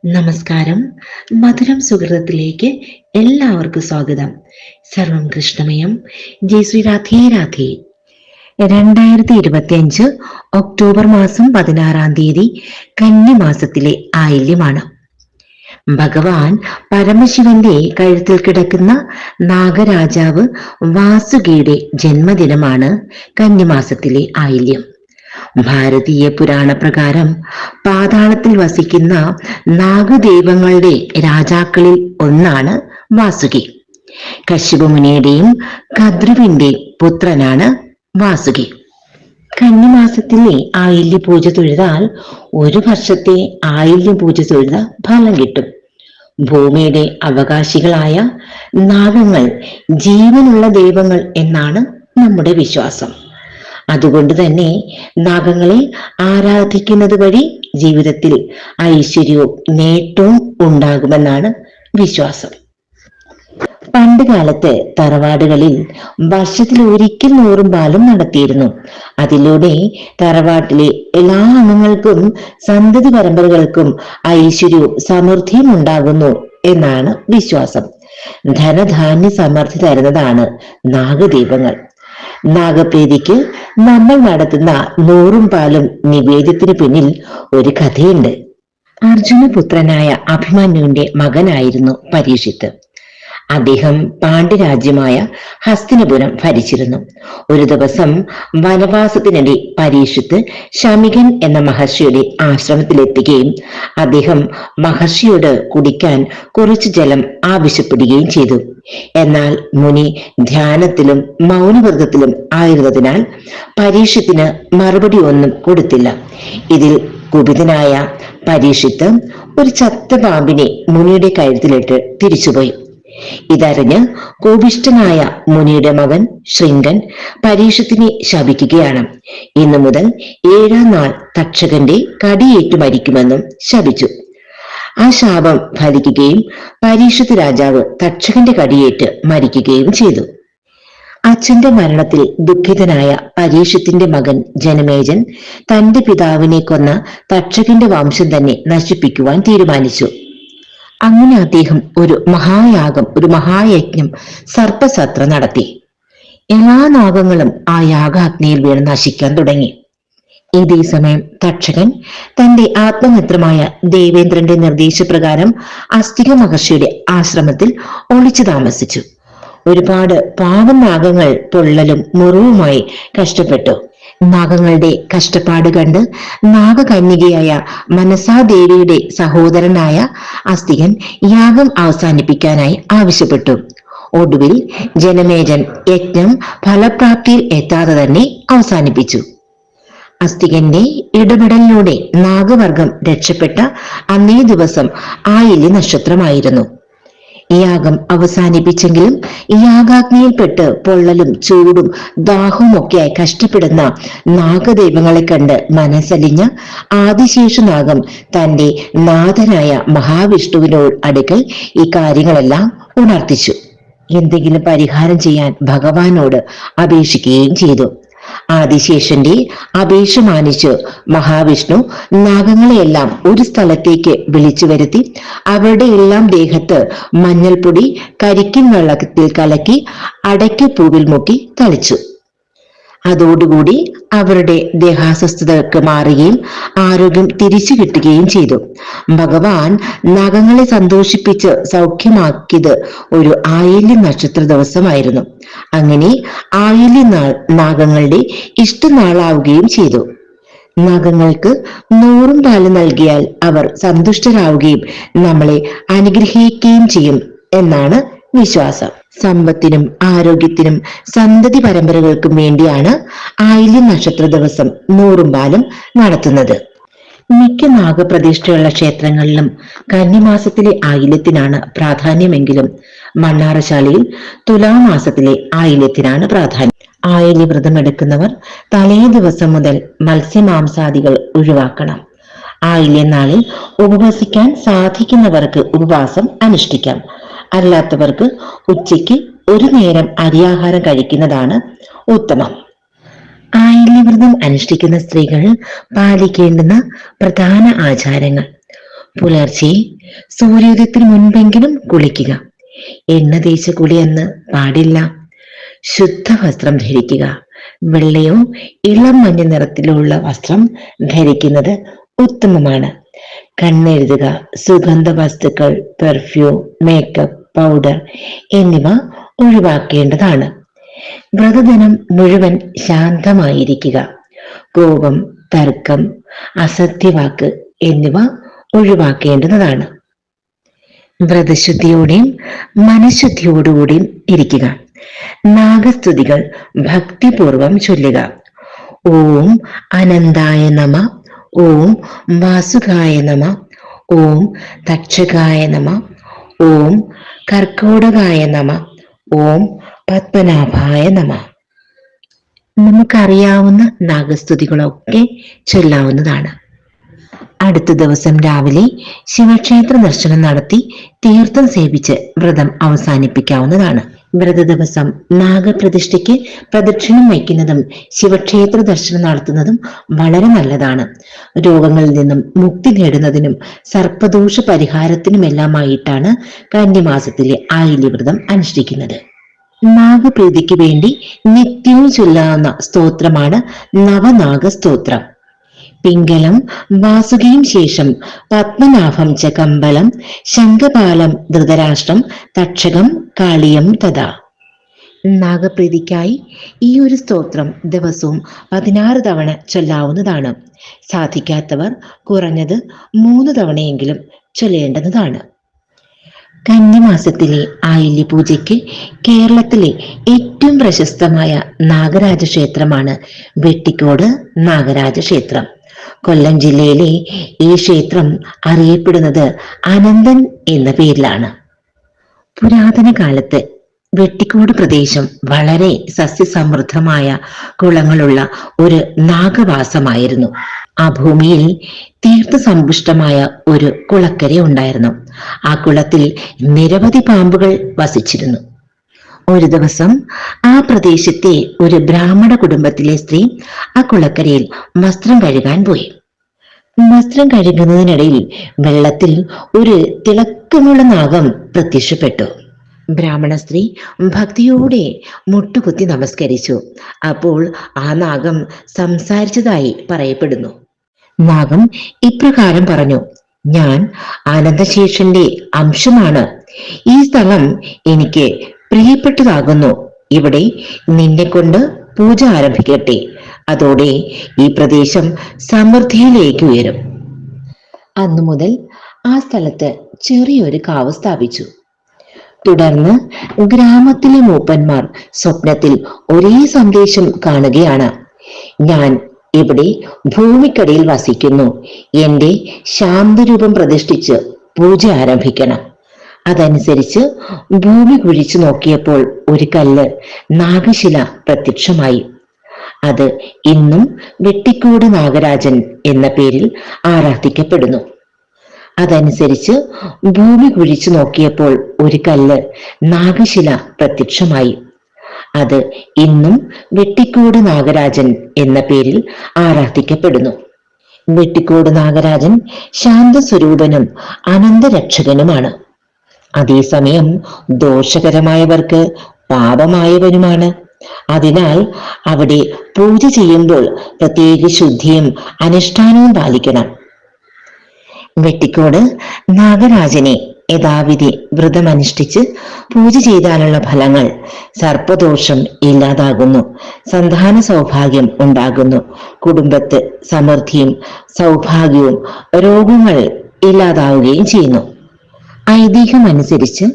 നമസ്കാരം. മധുരം സുഹൃതത്തിലേക്ക് എല്ലാവർക്കും സ്വാഗതം. സർവം കൃഷ്ണമയം. ജയ് ശ്രീ രാധേ രാധേ. 2025 ഒക്ടോബർ മാസം 16 കന്നിമാസത്തിലെ ആയില്യമാണ്. ഭഗവാൻ പരമശിവന്റെ കഴുത്തിൽ കിടക്കുന്ന നാഗരാജാവ് വാസുകിയുടെ ജന്മദിനമാണ് കന്നിമാസത്തിലെ ആയില്യം. ഭാരതീയ പുരാണ പ്രകാരം പാതാളത്തിൽ വസിക്കുന്ന നാഗദൈവങ്ങളുടെ രാജാക്കളിൽ ഒന്നാണ് വാസുകി. കശ്യപ മുനിയുടെയും കദ്രുവിന്റെയും പുത്രനാണ് വാസുകി. കന്നിമാസത്തിലെ ആയില്യ പൂജ തൊഴുതാൽ ഒരു വർഷത്തെ ആയില്യ പൂജ തൊഴുത ഫലം കിട്ടും. ഭൂമിയുടെ അവകാശികളായ നാഗങ്ങൾ ജീവനുള്ള ദൈവങ്ങൾ എന്നാണ് നമ്മുടെ വിശ്വാസം. അതുകൊണ്ട് തന്നെ നാഗങ്ങളെ ആരാധിക്കുന്നത് വഴി ജീവിതത്തിൽ ഐശ്വര്യവും നേട്ടവും ഉണ്ടാകുമെന്നാണ് വിശ്വാസം. പണ്ട് കാലത്ത് തറവാടുകളിൽ വർഷത്തിൽ ഒരിക്കൽ നൂറും പാലും നടത്തിയിരുന്നു. അതിലൂടെ തറവാട്ടിലെ എല്ലാ അംഗങ്ങൾക്കും സന്തതി പരമ്പരകൾക്കും ഐശ്വര്യവും സമൃദ്ധിയും ഉണ്ടാകുന്നു എന്നാണ് വിശ്വാസം. ധനധാന്യ സമൃദ്ധി തരുന്നതാണ് നാഗദൈവങ്ങൾ. നാഗപ്രീതിക്ക് നമ്മൾ നടത്തുന്ന നൂറും പാലും നിവേദ്യത്തിന് പിന്നിൽ ഒരു കഥയുണ്ട്. അർജുനപുത്രനായ അഭിമന്യുവിന്റെ മകനായിരുന്നു പരീക്ഷിത്ത്. അദ്ദേഹം പാണ്ഡ്യരാജ്യമായ ഹസ്തിനപുരം ഭരിച്ചിരുന്നു. ഒരു ദിവസം വനവാസത്തിനിടെ പരീക്ഷിത്ത് ശമികൻ എന്ന മഹർഷിയുടെ ആശ്രമത്തിലെത്തുകയും അദ്ദേഹം മഹർഷിയോട് കുടിക്കാൻ കുറച്ചു ജലം ആവശ്യപ്പെടുകയും ചെയ്തു. എന്നാൽ മുനി ധ്യാനത്തിലും മൗനവ്രതത്തിലും ആയിരുന്നതിനാൽ പരീക്ഷത്തിന് മറുപടി ഒന്നും കൊടുത്തില്ല. ഇതിൽ കുപിതനായ പരീക്ഷിത്ത് ഒരു ചത്ത പാമ്പിനെ മുനിയുടെ കഴുത്തിലിട്ട് തിരിച്ചുപോയി. ഇതറിഞ്ഞ് കോപിഷ്ഠനായ മുനിയുടെ മകൻ ശൃംഗൻ പരീക്ഷത്തിനെ ശപിക്കുകയാണ്. ഇന്നു മുതൽ 7-ാം നാൾ തക്ഷകന്റെ കടിയേറ്റു മരിക്കുമെന്നും ശപിച്ചു. ആ ശാപം ഫലിക്കുകയും പരീക്ഷത്ത് രാജാവ് തക്ഷകന്റെ കടിയേറ്റ് മരിക്കുകയും ചെയ്തു. അച്ഛന്റെ മരണത്തിൽ ദുഃഖിതനായ പരീക്ഷത്തിന്റെ മകൻ ജനമേജൻ തന്റെ പിതാവിനെ കൊന്ന തക്ഷകന്റെ വംശം തന്നെ നശിപ്പിക്കുവാൻ തീരുമാനിച്ചു. അങ്ങനെ അദ്ദേഹം ഒരു മഹായജ്ഞം സർപ്പസത്ര നടത്തി. എല്ലാ നാഗങ്ങളും ആ യാഗാഗ്നിയിൽ വീണ് നശിക്കാൻ തുടങ്ങി. ഇതേ സമയം തക്ഷകൻ തന്റെ ആത്മമിത്രമായ ദേവേന്ദ്രന്റെ നിർദ്ദേശപ്രകാരം അസ്തിക മഹർഷിയുടെ ആശ്രമത്തിൽ ഒളിച്ചു താമസിച്ചു. ഒരുപാട് പാവം നാഗങ്ങൾ പൊള്ളലും മുറിവുമായി കഷ്ടപ്പെട്ടു. നാഗങ്ങളുടെ കഷ്ടപ്പാട് കണ്ട് നാഗകന്യകയായ മനസാദേവിയുടെ സഹോദരനായ അസ്തികൻ യാഗം അവസാനിപ്പിക്കാനായി ആവശ്യപ്പെട്ടു. ഒടുവിൽ ജനമേജൻ യജ്ഞം ഫലപ്രാപ്തിയിൽ എത്താതെ തന്നെ അവസാനിപ്പിച്ചു. അസ്തികന്റെ ഇടപെടലിലൂടെ നാഗവർഗം രക്ഷപ്പെട്ട അന്നേ ദിവസം ആയില്യ നക്ഷത്രമായിരുന്നു. യാഗം അവസാനിപ്പിച്ചെങ്കിലും യാഗാഗ്നിയിൽപ്പെട്ട് പൊള്ളലും ചൂടും ദാഹവും ഒക്കെയായി കഷ്ടപ്പെടുന്ന നാഗദൈവങ്ങളെ കണ്ട് മനസ്സലിഞ്ഞ ആദിശേഷനാഗം തന്റെ നാഥനായ മഹാവിഷ്ണുവിനോട് അടുക്കൽ ഈ കാര്യങ്ങളെല്ലാം ഉണർത്തിച്ചു. എന്തെങ്കിലും പരിഹാരം ചെയ്യാൻ ഭഗവാനോട് അപേക്ഷിക്കുകയും ചെയ്തു. ആദിശേഷന്റെ അപേക്ഷ മാനിച്ച് മഹാവിഷ്ണു നാഗങ്ങളെയെല്ലാം ഒരു സ്ഥലത്തേക്ക് വിളിച്ചു വരുത്തി അവരുടെ എല്ലാം ദേഹത്ത് മഞ്ഞൾപ്പൊടി കരിക്കിൻ വെള്ളത്തിൽ കലക്കി അടയ്ക്കപ്പൂവിൽ മുക്കി തളിച്ചു. അതോടുകൂടി അവരുടെ ദേഹാസ്വസ്ഥതകൾക്ക് മാറുകയും ആരോഗ്യം തിരിച്ചു കിട്ടുകയും ചെയ്തു. ഭഗവാൻ നാഗങ്ങളെ സന്തോഷിപ്പിച്ച് സൗഖ്യമാക്കിയത് ഒരു ആയില്യ നക്ഷത്ര ദിവസമായിരുന്നു. അങ്ങനെ ആയില്യ നാൾ നാഗങ്ങളുടെ ഇഷ്ടനാളാവുകയും ചെയ്തു. നാഗങ്ങൾക്ക് നൂറും പാല് നൽകിയാൽ അവർ സന്തുഷ്ടരാവുകയും നമ്മളെ അനുഗ്രഹിക്കുകയും ചെയ്യും എന്നാണ് വിശ്വാസം. സമ്പത്തിനും ആരോഗ്യത്തിനും സന്തതി പരമ്പരകൾക്കും വേണ്ടിയാണ് ആയില്യ നക്ഷത്ര ദിവസം നൂറും പാലും നടത്തുന്നത്. മിക്ക നാഗപ്രതിഷ്ഠയുള്ള ക്ഷേത്രങ്ങളിലും കന്നിമാസത്തിലെ ആയില്യത്തിനാണ് പ്രാധാന്യമെങ്കിലും മണ്ണാറശാലയിൽ തുലാമാസത്തിലെ ആയില്യത്തിനാണ് പ്രാധാന്യം. ആയില്യ വ്രതം എടുക്കുന്നവർ തലേ ദിവസം മുതൽ മത്സ്യമാംസാദികൾ ഒഴിവാക്കണം. ആയില്യ നാളിൽ ഉപവസിക്കാൻ സാധിക്കുന്നവർക്ക് ഉപവാസം അനുഷ്ഠിക്കാം. അല്ലാത്തവർക്ക് ഉച്ചയ്ക്ക് ഒരു നേരം അരിയാഹാരം കഴിക്കുന്നതാണ് ഉത്തമം. ആയില്യവ്രതം അനുഷ്ഠിക്കുന്ന സ്ത്രീകൾ പാലിക്കേണ്ടുന്ന പ്രധാന ആചാരങ്ങൾ: പുലർച്ചെ സൂര്യോദയത്തിന് മുൻപെങ്കിലും കുളിക്കുക. എണ്ണ തേച്ച കുളിയെന്ന് പാടില്ല. ശുദ്ധ വസ്ത്രം ധരിക്കുക. വെള്ളയോ ഇളം മഞ്ഞ നിറത്തിലുള്ള വസ്ത്രം ധരിക്കുന്നത് ഉത്തമമാണ്. കണ്ണെഴുതുക, സുഗന്ധ വസ്തുക്കൾ, പെർഫ്യൂം, മേക്കപ്പ്, പൗഡർ എന്നിവ ഒഴിവാക്കേണ്ടതാണ്. വ്രതദിനം മുഴുവൻ ശാന്തമായിരിക്കുക. കോപം, തർക്കം, അസത്യവാക്ക് എന്നിവ ഒഴിവാക്കേണ്ടതാണ്. വ്രതശുദ്ധിയോടെയും മനഃശുദ്ധിയോടുകൂടിയും ഇരിക്കുക. നാഗസ്തുതികൾ ഭക്തിപൂർവം ചൊല്ലുക. ഓം അനന്തായ നമ, ഓം വാസുകായ നമ, ഓം തക്ഷകായ നമ, ഓം കർക്കോടകായ നമ, ഓം പത്മനാഭായ നമ. നമുക്കറിയാവുന്ന നാഗസ്തുതികളൊക്കെ ചൊല്ലാവുന്നതാണ്. അടുത്ത ദിവസം രാവിലെ ശിവക്ഷേത്ര ദർശനം നടത്തി തീർത്ഥം സേവിച്ച് വ്രതം അവസാനിപ്പിക്കാവുന്നതാണ്. വ്രത ദിവസം നാഗപ്രതിഷ്ഠയ്ക്ക് പ്രദക്ഷിണം വയ്ക്കുന്നതും ശിവക്ഷേത്ര ദർശനം നടത്തുന്നതും വളരെ നല്ലതാണ്. രോഗങ്ങളിൽ നിന്നും മുക്തി നേടുന്നതിനും സർപ്പദോഷ പരിഹാരത്തിനുമെല്ലാമായിട്ടാണ് കന്നിമാസത്തിലെ ആയില്യവ്രതം അനുഷ്ഠിക്കുന്നത്. നാഗപ്രീതിക്ക് വേണ്ടി നിത്യവും ചൊല്ലാവുന്ന സ്തോത്രമാണ് നവനാഗ സ്തോത്രം. പിംഗലം വാസുകിയും ശേഷം പത്മനാഭം ച കമ്പലം ശംഖപാലം ധൃതരാഷ്ട്രം തക്ഷകം കാളിയം തഥാ. നാഗപ്രീതിക്കായി ഈ ഒരു സ്തോത്രം ദിവസവും 16 തവണ ചൊല്ലാവുന്നതാണ്. സാധിക്കാത്തവർ കുറഞ്ഞത് 3 തവണയെങ്കിലും ചൊല്ലേണ്ടതാണ്. കന്നിമാസത്തിലെ ആയില്യ പൂജയ്ക്ക് കേരളത്തിലെ ഏറ്റവും പ്രശസ്തമായ നാഗരാജ ക്ഷേത്രമാണ് വെട്ടിക്കോട് നാഗരാജ ക്ഷേത്രം. കൊല്ലം ജില്ലയിലെ ഈ ക്ഷേത്രം അറിയപ്പെടുന്നത് അനന്തൻ എന്ന പേരിലാണ്. പുരാതന കാലത്ത് വെട്ടിക്കോട് പ്രദേശം വളരെ സസ്യസമൃദ്ധമായ കുളങ്ങളുള്ള ഒരു നാഗവാസമായിരുന്നു. ആ ഭൂമിയിൽ തീർത്ഥസമ്പുഷ്ടമായ ഒരു കുളക്കര ഉണ്ടായിരുന്നു. ആ കുളത്തിൽ നിരവധി പാമ്പുകൾ വസിച്ചിരുന്നു. ഒരു ദിവസം ആ പ്രദേശത്തെ ഒരു ബ്രാഹ്മണ കുടുംബത്തിലെ സ്ത്രീ ആ കുളക്കരയിൽ വസ്ത്രം കഴുകാൻ പോയി. വസ്ത്രം കഴുകുന്നതിനിടയിൽ വെള്ളത്തിൽ ഒരു തിളക്കമുള്ള നാഗം പ്രത്യക്ഷപ്പെട്ടു. ബ്രാഹ്മണ സ്ത്രീ ഭക്തിയോടെ മുട്ടുകുത്തി നമസ്കരിച്ചു. അപ്പോൾ ആ നാഗം സംസാരിച്ചതായി പറയപ്പെടുന്നു. നാഗം ഇപ്രകാരം പറഞ്ഞു: ഞാൻ ആനന്ദശേഷന്റെ അംശമാണ്. ഈ സ്ഥലം എനിക്ക് പ്രിയപ്പെട്ടതാകുന്നു. ഇവിടെ നിന്നെ കൊണ്ട് പൂജ ആരംഭിക്കട്ടെ. അതോടെ ഈ പ്രദേശം സമൃദ്ധിയിലേക്ക് ഉയരും. അന്നു മുതൽ ആ സ്ഥലത്ത് ചെറിയൊരു കാവ് സ്ഥാപിച്ചു. തുടർന്ന് ഗ്രാമത്തിലെ മൂപ്പന്മാർ സ്വപ്നത്തിൽ ഒരേ സന്ദേശം കാണുകയാണ്: ഞാൻ ഇവിടെ ഭൂമിക്കടിയിൽ വസിക്കുന്നു. എന്റെ ശാന്തരൂപം പ്രതിഷ്ഠിച്ച് പൂജ ആരംഭിക്കണം. അതനുസരിച്ച് ഭൂമി കുഴിച്ചു നോക്കിയപ്പോൾ ഒരു കല്ല് നാഗശില പ്രത്യക്ഷമായി. അത് ഇന്നും വെട്ടിക്കോട് നാഗരാജൻ എന്ന പേരിൽ ആരാധിക്കപ്പെടുന്നു. അതനുസരിച്ച് ഭൂമി കുഴിച്ചു നോക്കിയപ്പോൾ ഒരു കല്ല് നാഗശില പ്രത്യക്ഷമായി. അത് ഇന്നും വെട്ടിക്കോട് നാഗരാജൻ എന്ന പേരിൽ ആരാധിക്കപ്പെടുന്നു. വെട്ടിക്കോട് നാഗരാജൻ ശാന്തസ്വരൂപനും അനന്തരക്ഷകനുമാണ്. അതേസമയം ദോഷകരമായവർക്ക് പാപമായവനുമാണ്. അതിനാൽ അവിടെ പൂജ ചെയ്യുമ്പോൾ പ്രത്യേക ശുദ്ധിയും അനുഷ്ഠാനവും പാലിക്കണം. വെട്ടിക്കോട് നാഗരാജനെ യഥാവിധി വ്രതമനുഷ്ഠിച്ച് പൂജ ചെയ്താലുള്ള ഫലങ്ങൾ: സർപ്പദോഷം ഇല്ലാതാകുന്നു, സന്താന സൗഭാഗ്യം ഉണ്ടാകുന്നു, കുടുംബത്ത് സമൃദ്ധിയും സൗഭാഗ്യവും, രോഗങ്ങൾ ഇല്ലാതാവുകയും ചെയ്യുന്നു. ഐതിഹ്യമനുസരിച്ച്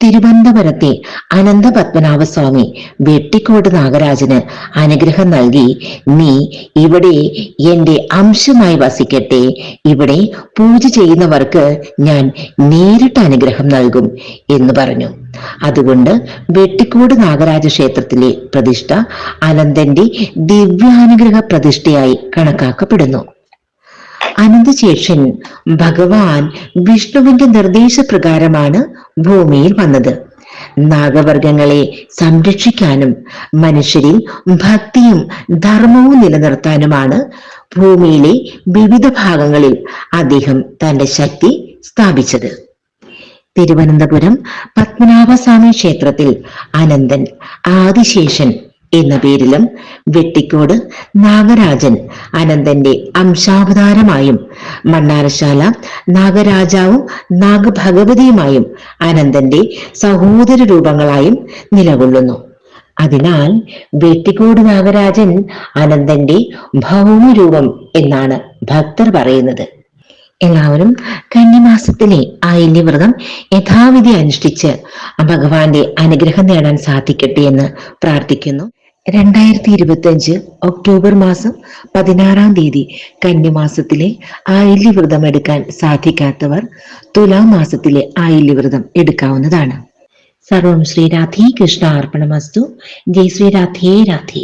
തിരുവനന്തപുരത്തെ അനന്ത പത്മനാഭസ്വാമി വെട്ടിക്കോട് നാഗരാജന് അനുഗ്രഹം നൽകി: നീ ഇവിടെ എന്റെ അംശമായി വസിക്കട്ടെ. ഇവിടെ പൂജ ചെയ്യുന്നവർക്ക് ഞാൻ നേരിട്ട് അനുഗ്രഹം നൽകും എന്ന് പറഞ്ഞു. അതുകൊണ്ട് വെട്ടിക്കോട് നാഗരാജ ക്ഷേത്രത്തിലെ പ്രതിഷ്ഠ അനന്തന്റെ ദിവ്യാനുഗ്രഹ പ്രതിഷ്ഠയായി കണക്കാക്കപ്പെടുന്നു. അനന്തശേഷൻ ഭഗവാൻ വിഷ്ണുവിന്റെ നിർദ്ദേശപ്രകാരമാണ് ഭൂമിയിൽ വന്നത്. നാഗവർഗങ്ങളെ സംരക്ഷിക്കാനും മനുഷ്യരിൽ ഭക്തിയും ധർമ്മവും നിലനിർത്താനുമാണ് ഭൂമിയിലെ വിവിധ ഭാഗങ്ങളിൽ അദ്ദേഹം തന്റെ ശക്തി സ്ഥാപിച്ചത്. തിരുവനന്തപുരം പത്മനാഭസ്വാമി ക്ഷേത്രത്തിൽ അനന്തൻ ആദിശേഷൻ എന്ന പേരിലും, വെട്ടിക്കോട് നാഗരാജൻ അനന്തന്റെ അംശാവതാരമായും, മണ്ണാറശാല നാഗരാജാവും നാഗഭഗവതിയുമായും അനന്തന്റെ സഹോദര രൂപങ്ങളായും നിലകൊള്ളുന്നു. അതിനാൽ വെട്ടിക്കോട് നാഗരാജൻ അനന്തന്റെ ഭൗമരൂപം എന്നാണ് ഭക്തർ പറയുന്നത്. എല്ലാവരും കന്നിമാസത്തിലെ ആയില്യവ്രതം യഥാവിധി അനുഷ്ഠിച്ച് ഭഗവാന്റെ അനുഗ്രഹം നേടാൻ സാധിക്കട്ടെ എന്ന് പ്രാർത്ഥിക്കുന്നു. 2025 ഒക്ടോബർ മാസം 16 തീയതി കന്നിമാസത്തിലെ ആയില്യവ്രതം എടുക്കാൻ സാധിക്കാത്തവർ തുലാമാസത്തിലെ ആയില്യവ്രതം എടുക്കാവുന്നതാണ്. സർവം ശ്രീ രാധേ കൃഷ്ണ അർപ്പണമസ്തു. ജയ് ശ്രീ രാധേ രാധേ.